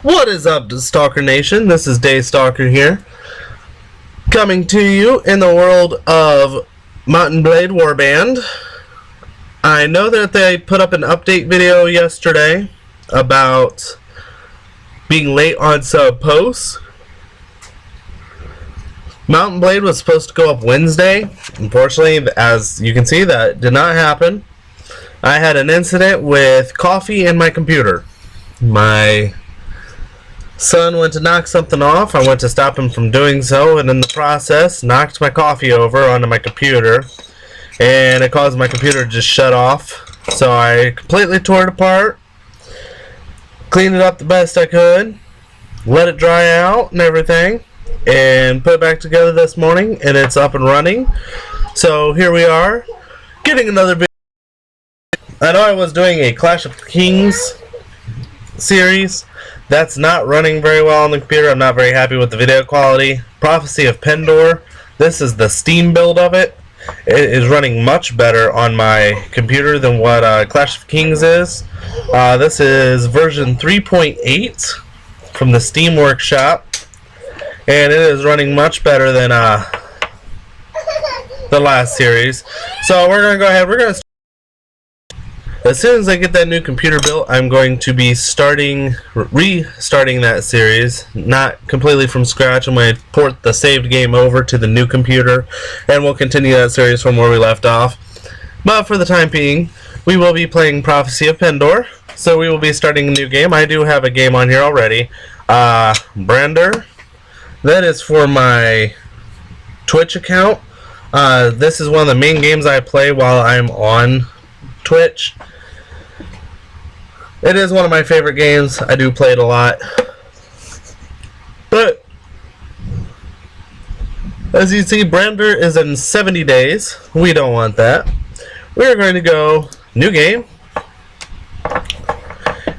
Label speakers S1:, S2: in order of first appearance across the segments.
S1: What is up, Stalker Nation? This is Daystalker here, coming to you in the world of Mount and Blade Warband. I know that they put up an update video yesterday about being late on sub posts. Mount and Blade was supposed to go up Wednesday. Unfortunately, as you can see, that did not happen. I had an incident with coffee in my computer. My son went to knock something off. I went to stop him from doing so, and in the process knocked my coffee over onto my computer, and it caused my computer to just shut off. So I completely tore it apart, cleaned it up the best I could, let it dry out and everything, and put it back together this morning, and it's up and running. So here we are, getting another video. I know I was doing a Clash of Kings series. That's not running very well on the computer. I'm not very happy with the video quality. Prophecy of Pendor. This is the Steam build of it. It is running much better on my computer than what Clash of Kings is. This is version 3.8 from the Steam Workshop, and it is running much better than the last series. So we're gonna go ahead. As soon as I get that new computer built, I'm going to be restarting that series, not completely from scratch. I'm going to port the saved game over to the new computer, and we'll continue that series from where we left off. But for the time being, we will be playing Prophecy of Pendor, so we will be starting a new game. I do have a game on here already. Brander. That is for my Twitch account. This is one of the main games I play while I'm on Twitch. It is one of my favorite games. I do play it a lot. But as you see, Brander is in 70 days. We don't want that. We are going to go new game.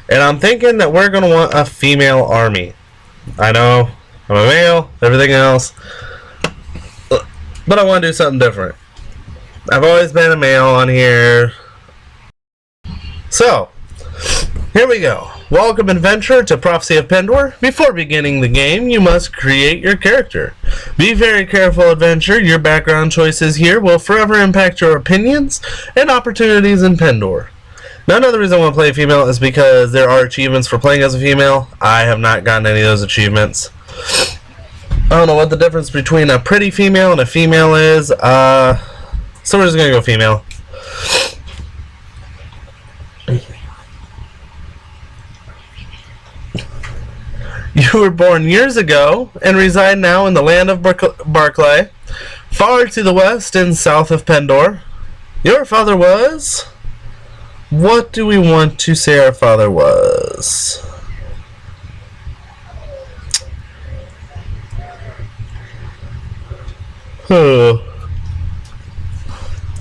S1: And I'm thinking that we're going to want a female army. I know I'm a male, everything else, but I want to do something different. I've always been a male on here. So, here we go. Welcome, adventurer, to Prophecy of Pendor. Before beginning the game, you must create your character. Be very careful, adventurer. Your background choices here will forever impact your opinions and opportunities in Pendor. Now, another reason I want to play a female is because there are achievements for playing as a female. I have not gotten any of those achievements. I don't know what the difference between a pretty female and a female is. So we're just going to go female. You were born years ago and reside now in the land of Barclay, far to the west and south of Pendor. Your father was... What do we want to say our father was?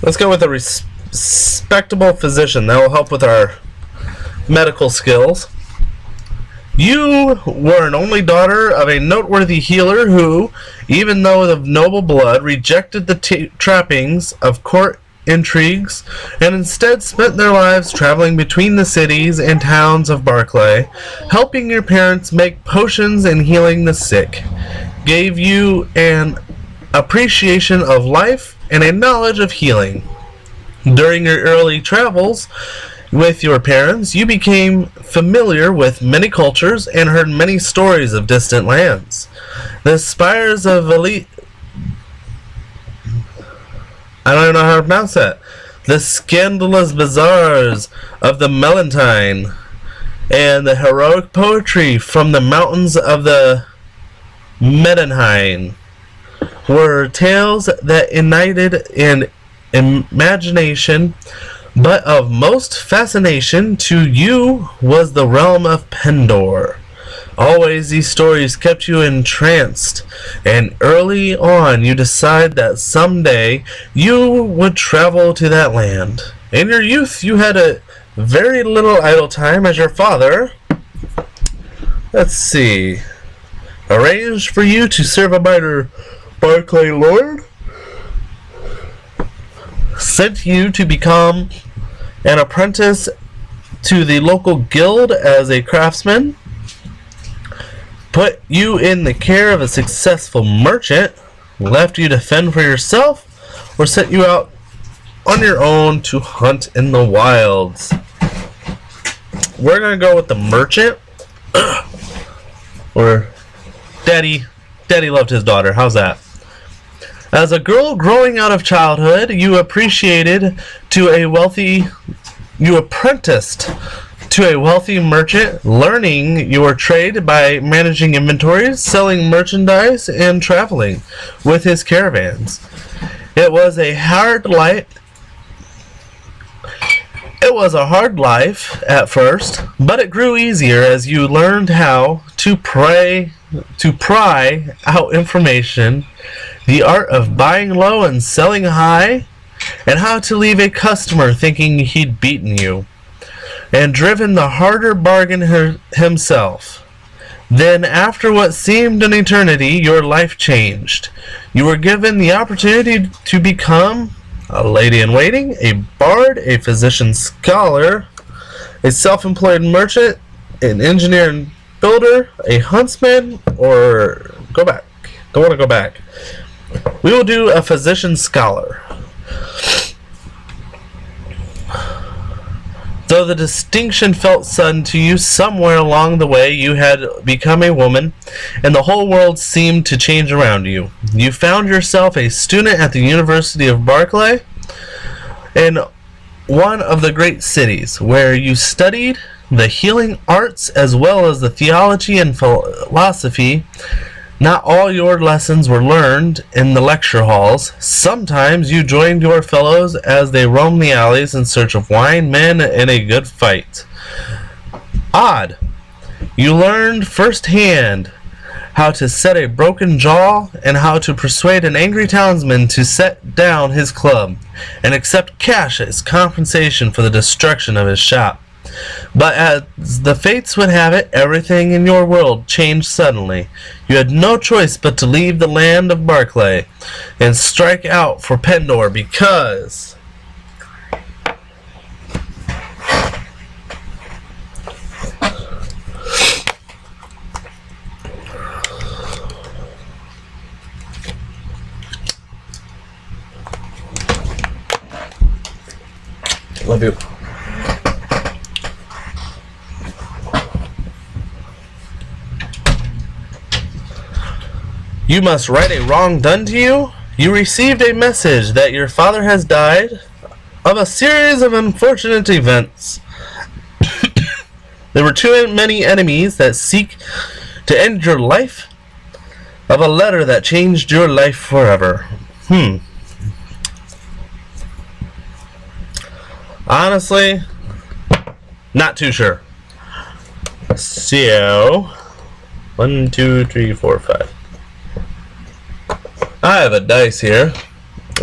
S1: Let's go with a respectable physician. That will help with our medical skills. You were an only daughter of a noteworthy healer who, even though of noble blood, rejected the trappings of court intrigues and instead spent their lives traveling between the cities and towns of Barclay, helping your parents make potions and healing the sick. Gave you an appreciation of life and a knowledge of healing. During your early travels with your parents, you became familiar with many cultures and heard many stories of distant lands. The spires of elite... I don't even know how to pronounce that. The scandalous bazaars of the Melantine and the heroic poetry from the mountains of the Medenheim were tales that ignited in imagination, but of most fascination to you was the realm of Pendor. Always these stories kept you entranced, and early on you decide that someday you would travel to that land. In your youth you had a very little idle time as your father, let's see, arranged for you to serve a mighty Barclay lord, sent you to become an apprentice to the local guild as a craftsman, put you in the care of a successful merchant, left you to fend for yourself, or sent you out on your own to hunt in the wilds? We're going to go with the merchant. Or Daddy loved his daughter. How's that? As a girl growing out of childhood, you apprenticed to a wealthy merchant, learning your trade by managing inventories, selling merchandise, and traveling with his caravans. It was a hard life at first, but it grew easier as you learned how to pry out information, the art of buying low and selling high, and how to leave a customer thinking he'd beaten you, and driven the harder bargain himself. Then, after what seemed an eternity, your life changed. You were given the opportunity to become a lady-in-waiting, a bard, a physician scholar, a self-employed merchant, an engineer and builder, a huntsman, or go back. Don't want to go back. We will do a physician scholar. Though the distinction felt sudden to you, somewhere along the way you had become a woman, and the whole world seemed to change around you. You found yourself a student at the University of Berkeley, in one of the great cities, where you studied the healing arts as well as the theology and philosophy. Not all your lessons were learned in the lecture halls. Sometimes you joined your fellows as they roamed the alleys in search of wine, men, and a good fight. Odd. You learned firsthand how to set a broken jaw and how to persuade an angry townsman to set down his club and accept cash as compensation for the destruction of his shop. But as the fates would have it, everything in your world changed suddenly. You had no choice but to leave the land of Berkeley and strike out for Pendor because love you. You must right a wrong done to you. You received a message that your father has died of a series of unfortunate events. There were too many enemies that seek to end your life. Of a letter that changed your life forever. Honestly, not too sure. So, 1, 2, 3, 4, 5. I have a dice here,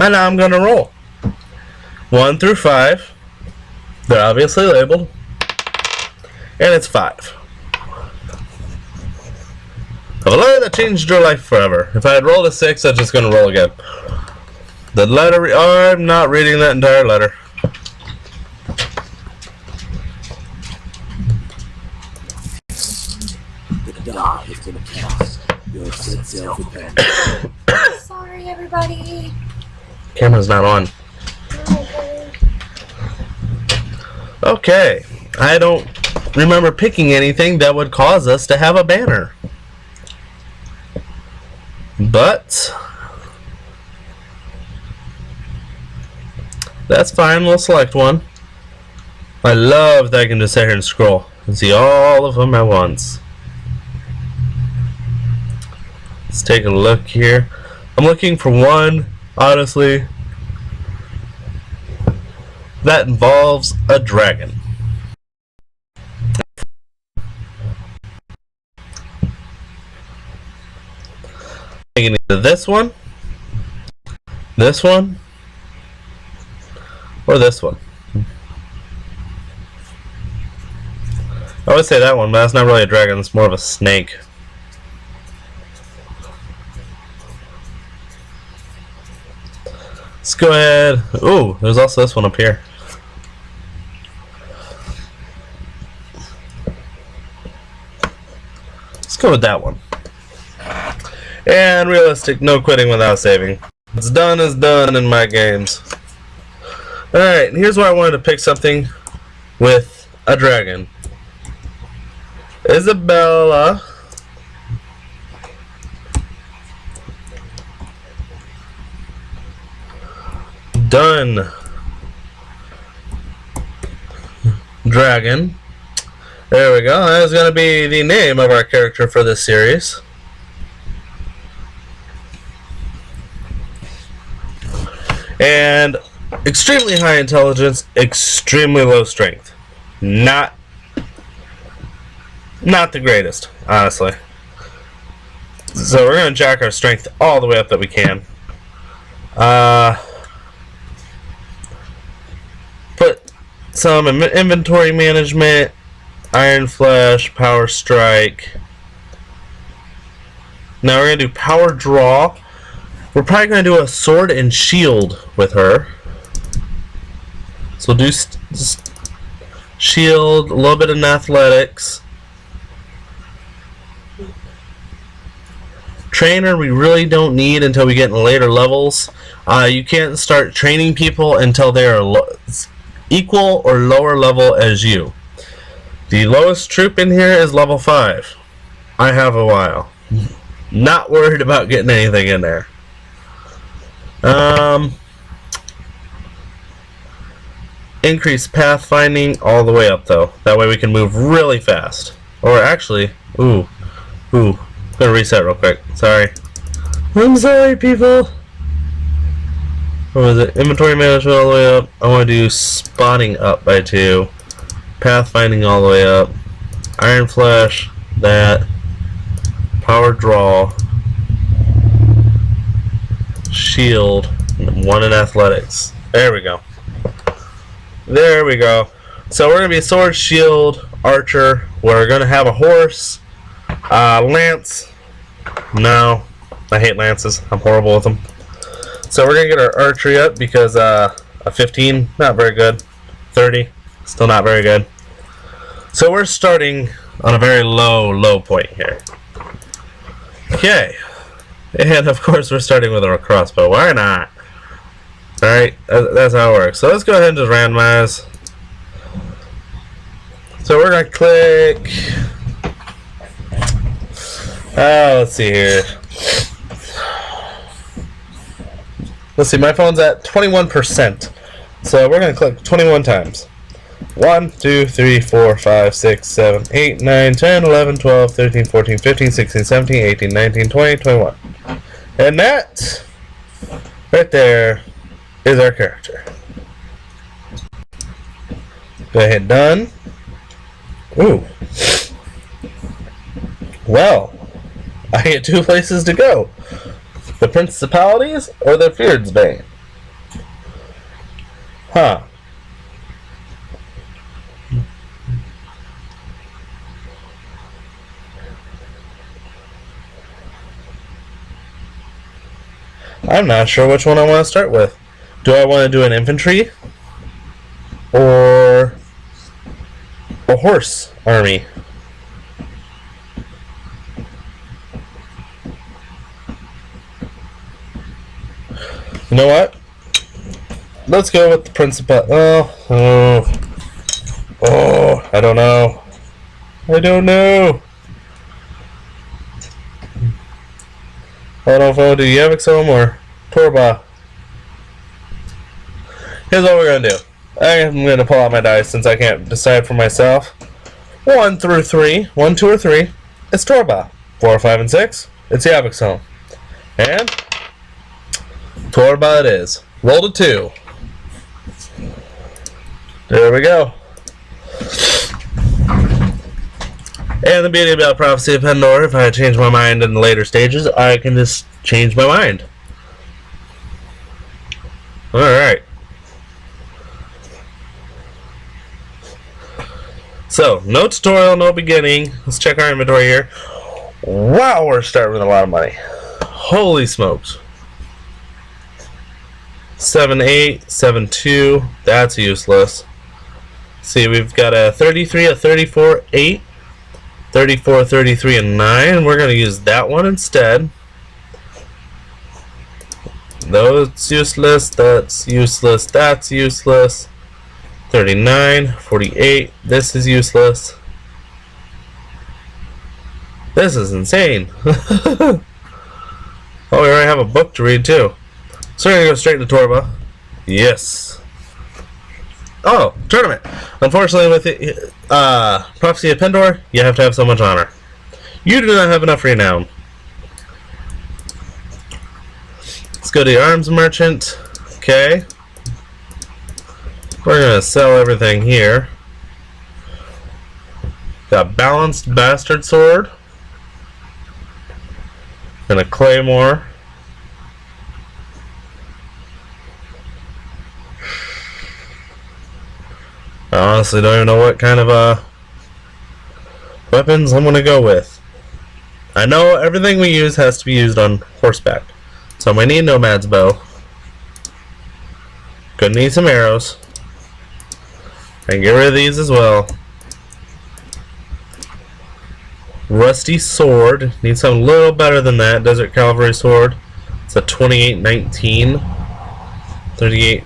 S1: and I'm going to roll. 1 through 5. They're obviously labeled. And it's 5. A letter that changed your life forever. If I had rolled a 6, I'm just going to roll again. The letter... I'm not reading that entire letter.
S2: The die has been cast. You have set sail for pen.
S3: Sorry, everybody.
S1: Camera's not on. Okay. I don't remember picking anything that would cause us to have a banner. But that's fine. We'll select one. I love that I can just sit here and scroll and see all of them at once. Let's take a look here. I'm looking for one, honestly, that involves a dragon. Taking either this one, or this one. I would say that one, but that's not really a dragon, it's more of a snake. Let's go ahead. Ooh, there's also this one up here. Let's go with that one. And realistic, no quitting without saving. What's done is done in my games. Alright, here's where I wanted to pick something with a dragon. Isabella. Done. Dragon. There we go. That is going to be the name of our character for this series. And extremely high intelligence, extremely low strength. Not the greatest, honestly. So we're going to jack our strength all the way up that we can. Put some inventory management, Iron Flesh, Power Strike. Now we're going to do Power Draw. We're probably going to do a Sword and Shield with her. So we'll do Shield, a little bit in Athletics. Trainer we really don't need until we get in later levels. You can't start training people until they are equal or lower level as you. The lowest troop in here is level 5. I have a while. Not worried about getting anything in there. Increase pathfinding all the way up though. That way we can move really fast. Or actually, I'm gonna reset real quick. Sorry. I'm sorry, people. What was it? Inventory management all the way up. I want to do spotting up by 2. Pathfinding all the way up. Iron Flesh, that. Power Draw. Shield. 1 in Athletics. There we go. There we go. So we're going to be Sword, Shield, Archer. We're going to have a horse. Lance. No. I hate lances. I'm horrible with them. So we're going to get our archery up because a 15, not very good. 30, still not very good. So we're starting on a very low point here. Okay. And of course we're starting with our crossbow. Why not? Alright, that's how it works. So let's go ahead and just randomize. So we're going to click. Let's see here. Let's see, my phone's at 21%. So we're going to click 21 times. 1, 2, 3, 4, 5, 6, 7, 8, 9, 10, 11, 12, 13, 14, 15, 16, 17, 18, 19, 20, 21. And that, right there, is our character. Go ahead, done. Ooh. Well, I get 2 places to go. The Principalities or the Feared's Bane? Huh. I'm not sure which one I want to start with. Do I want to do an infantry? Or a horse army? You know what? Let's go with the Principal. I don't know. I don't know if I want to do Yevixom or Torba. Here's what we're going to do. I'm going to pull out my dice since I can't decide for myself. 1 through 3. 1, 2, or 3. It's Torba. 4, 5, and 6. It's Yevixom. And Torba it is. Roll to 2. There we go. And the beauty about Prophecy of Pendor, if I change my mind in the later stages, I can just change my mind. Alright. So, no tutorial, no beginning. Let's check our inventory here. Wow, we're starting with a lot of money. Holy smokes. 7-8, 7-2. That's useless. See, we've got a 33, a 34, 8. 34, 33, and 9. We're going to use that one instead. That's useless. That's useless. That's useless. 39, 48. This is useless. This is insane. Oh, we already have a book to read too. So we're going to go straight to Torba. Yes. Oh, tournament. Unfortunately, with it, Prophecy of Pendor, you have to have so much honor. You do not have enough renown. Let's go to the arms merchant. Okay. We're going to sell everything here. Got balanced bastard sword. And a claymore. I honestly don't even know what kind of weapons I'm going to go with. I know everything we use has to be used on horseback. So I'm going to need Nomad's bow. Gonna need some arrows. And get rid of these as well. Rusty sword. Need something a little better than that. Desert Cavalry sword. It's a 2819. 38.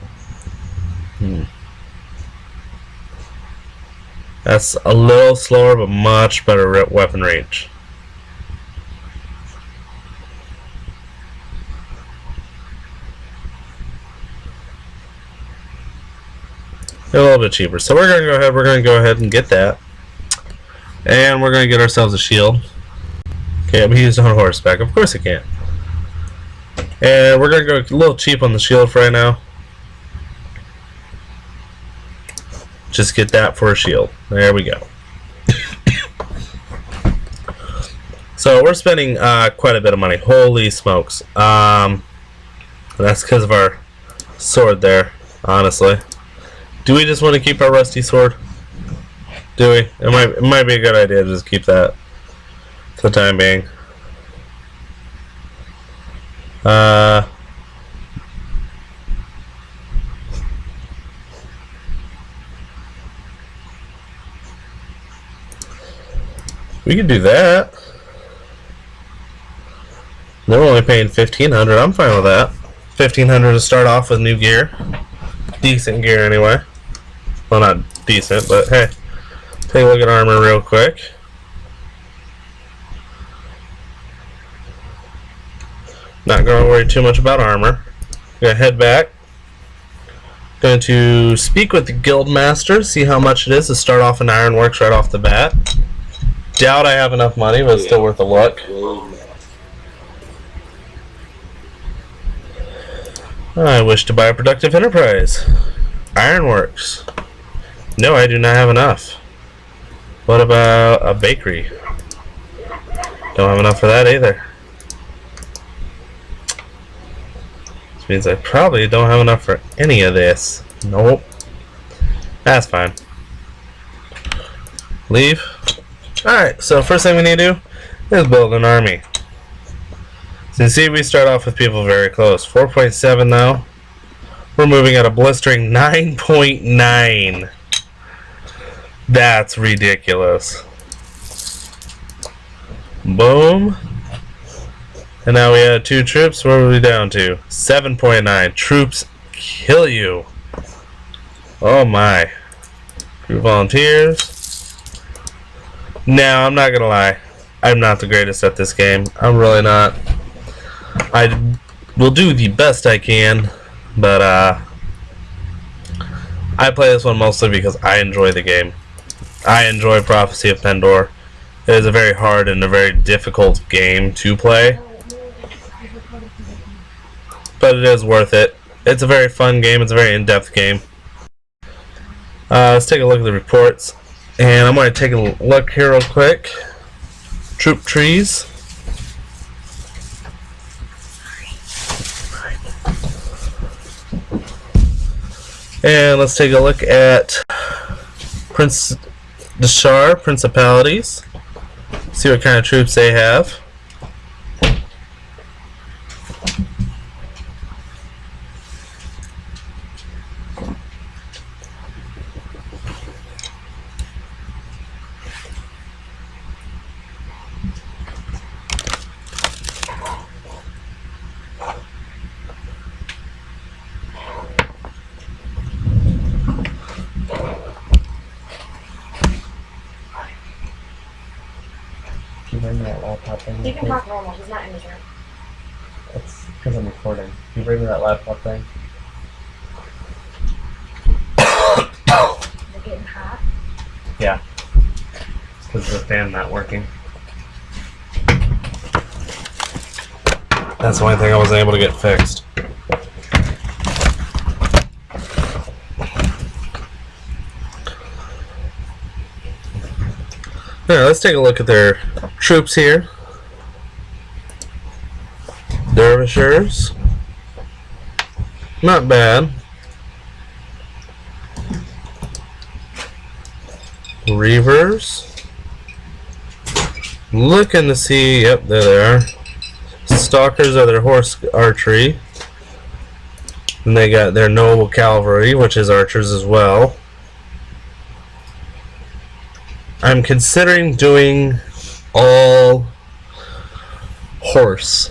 S1: That's a little slower, but much better weapon range. A little bit cheaper. So we're going to go ahead and get that. And we're going to get ourselves a shield. Can't be used on horseback. Of course it can't. And we're going to go a little cheap on the shield for right now. Just get that for a shield. There we go. So we're spending quite a bit of money. Holy smokes. That's because of our sword there, honestly. Do we just want to keep our rusty sword? Do we? It might be a good idea to just keep that for the time being. We could do that. They're only paying $1,500. I'm fine with that. $1,500 to start off with new gear. Decent gear anyway. Well, not decent, but hey. Take a look at armor real quick. Not going to worry too much about armor. Gonna head back. Going to speak with the guild master, see how much it is to start off in Ironworks right off the bat. Doubt I have enough money, but it's still worth a look. I wish to buy a productive enterprise. Ironworks. No, I do not have enough. What about a bakery? Don't have enough for that either. Which means I probably don't have enough for any of this. Nope. That's fine. Leave. Alright, so first thing we need to do is build an army. So you see we start off with people very close. 4.7 now. We're moving at a blistering 9.9. That's ridiculous. Boom. And now we had 2 troops. What are we down to? 7.9. Troops kill you. Oh my. Crew volunteers. Now, I'm not gonna lie. I'm not the greatest at this game. I'm really not. I will do the best I can, but I play this one mostly because I enjoy the game. I enjoy Prophecy of Pendor. It is a very hard and a very difficult game to play, but it is worth it. It's a very fun game. It's a very in-depth game. Let's take a look at the reports. And I'm going to take a look here real quick. Troop trees. And let's take a look at Prince Deshar Principalities. See what kind of troops they have. Can you bring me that laptop thing?
S3: You can talk normal. He's not in his room.
S1: It's because I'm recording. Can you bring me that laptop thing?
S3: Is it getting hot?
S1: Yeah. It's because the fan not working. That's the only thing I wasn't able to get fixed. Now, let's take a look at their troops here. Dervishers. Not bad. Reavers. Looking to see, yep, there they are. Stalkers are their horse archery. And they got their noble cavalry, which is archers as well. I'm considering doing all horse.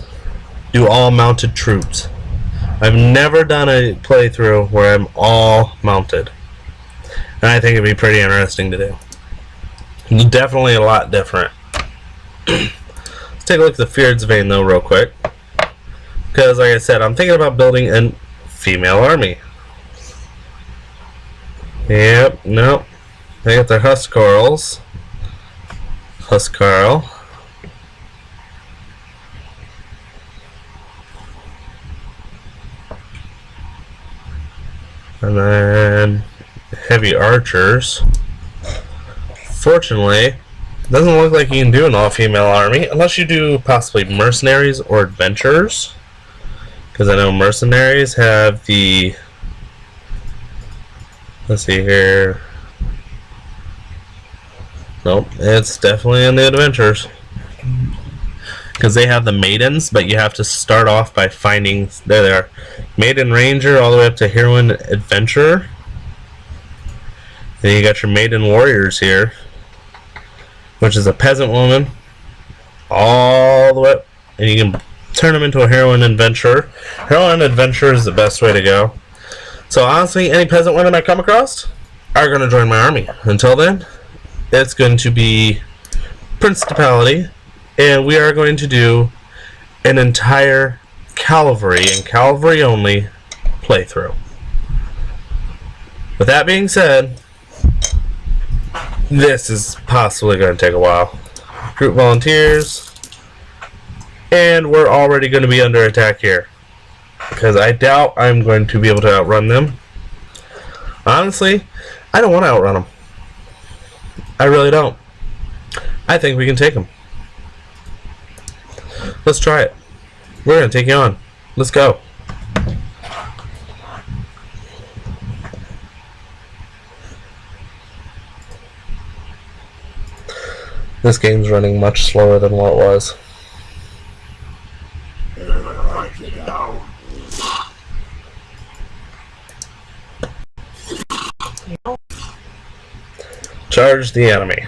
S1: Do all mounted troops. I've never done a playthrough where I'm all mounted. And I think it'd be pretty interesting to do. Definitely a lot different. Let's take a look at the Feared's Vein though real quick. Because like I said, I'm thinking about building a female army. Yep, nope. They got their Huscarls. Huscarl. And then heavy archers. Fortunately, it doesn't look like you can do an all-female army unless you do possibly mercenaries or adventurers. Because I know mercenaries have the... Let's see here. Nope, it's definitely in the adventures. Because they have the maidens, but you have to start off by finding... There they are. Maiden Ranger all the way up to Heroine Adventurer. Then you got your Maiden Warriors here, which is a peasant woman. All the way up. And you can turn them into a Heroine Adventurer. Heroine Adventurer is the best way to go. So honestly, any peasant women I come across are going to join my army. Until then, it's going to be Principality. And we are going to do an entire cavalry and cavalry only playthrough. With that being said, this is possibly going to take a while. Group volunteers. And we're already going to be under attack here. Because I doubt I'm going to be able to outrun them. Honestly, I don't want to outrun them. I really don't. I think we can take them. Let's try it. We're going to take you on. Let's go. This game's running much slower than what it was. Charge the enemy.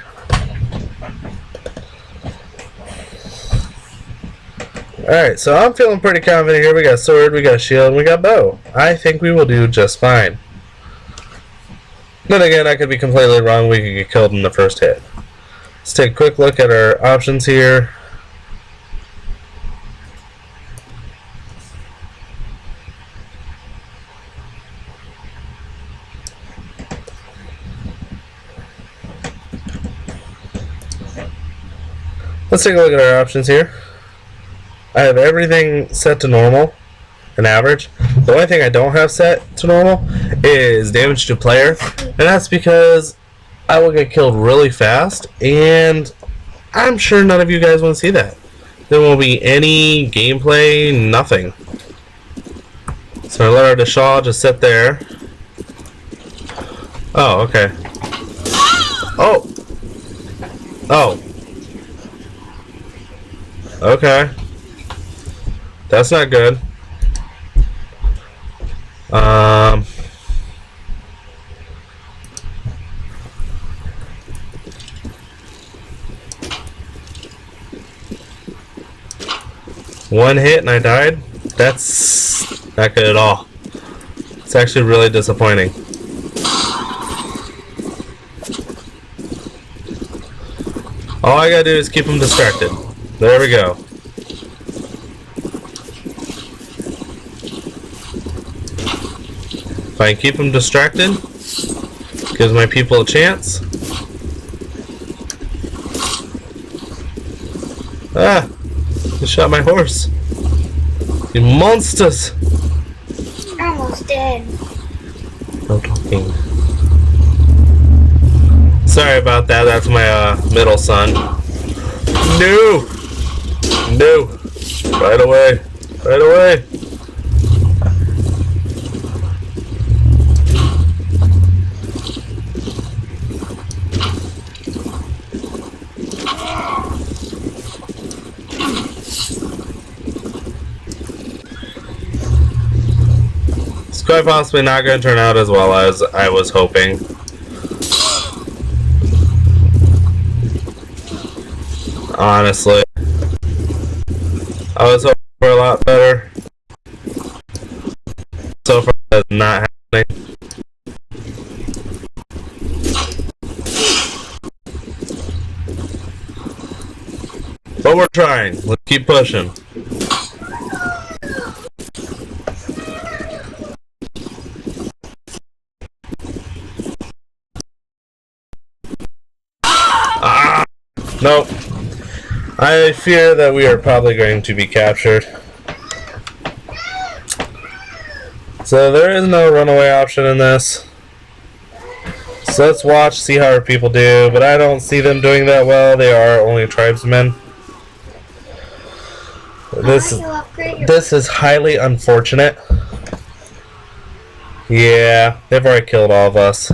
S1: Alright, so I'm feeling pretty confident here. We got sword, we got shield, and we got bow. I think we will do just fine. Then again, I could be completely wrong. We could get killed in the first hit. Let's take a quick look at our options here. Let's take a look at our options here. I have everything set to normal and average. The only thing I don't have set to normal is damage to player, and that's because I will get killed really fast, and I'm sure none of you guys want to see that. There won't be any gameplay, nothing. So I let our Deshaw just sit there. Oh, okay. Oh! Oh. Okay. That's not good. One hit and I died? That's not good at all. It's actually really disappointing. All I gotta do is keep them distracted. There we go. If I keep them distracted, gives my people a chance. Ah! You shot my horse. You monsters!
S3: Almost dead.
S1: No talking. Sorry about that. That's my middle son. No! No! Right away! Right away! It's quite possibly not going to turn out as well as I was hoping. Honestly, I was hoping for a lot better. So far, that's not happening. But we're trying. Let's keep pushing. Ah! Nope. I fear that we are probably going to be captured. So there is no runaway option in this. So let's watch, see how our people do. But I don't see them doing that well. They are only tribesmen. This is highly unfortunate. Yeah, they've already killed all of us.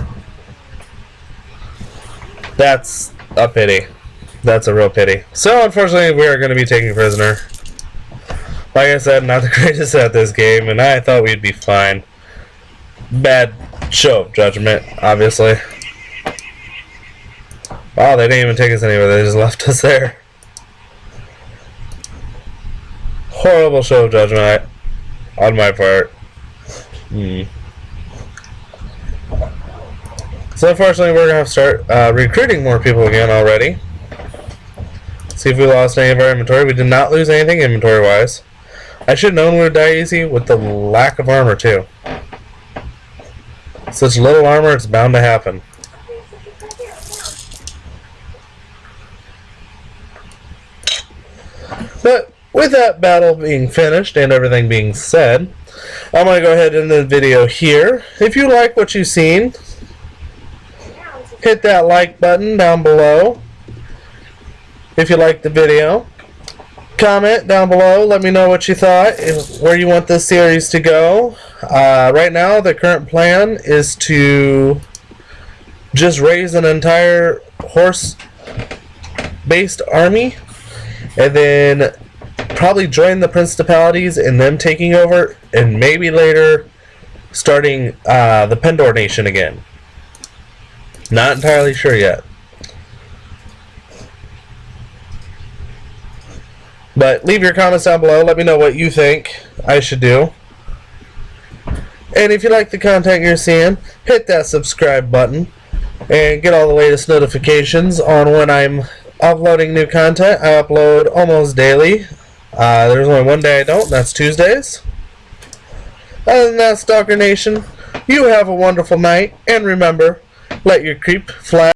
S1: That's a pity. That's a real pity. So, unfortunately, we are going to be taking prisoner. Like I said, not the greatest at this game, and I thought we'd be fine. Bad show of judgment, obviously. Wow, they didn't even take us anywhere. They just left us there. Horrible show of judgment on my part. So, unfortunately, we're going to have to start recruiting more people again already. See if we lost any of our inventory. We did not lose anything inventory-wise. I should have known we would die easy with the lack of armor, too. Such little armor, it's bound to happen. But with that battle being finished and everything being said, I'm going to go ahead and end the video here. If you like what you've seen, hit that like button down below. If you liked the video, comment down below. Let me know what you thought, where you want this series to go. Right now, the current plan is to just raise an entire horse-based army, and then probably join the principalities and them taking over, and maybe later starting the Pendor Nation again. Not entirely sure yet. But leave your comments down below. Let me know what you think I should do. And if you like the content you're seeing, hit that subscribe button and get all the latest notifications on when I'm uploading new content. I upload almost daily. There's only one day I don't, that's Tuesdays. Other than that, Stalker Nation, you have a wonderful night. And remember, let your creep fly.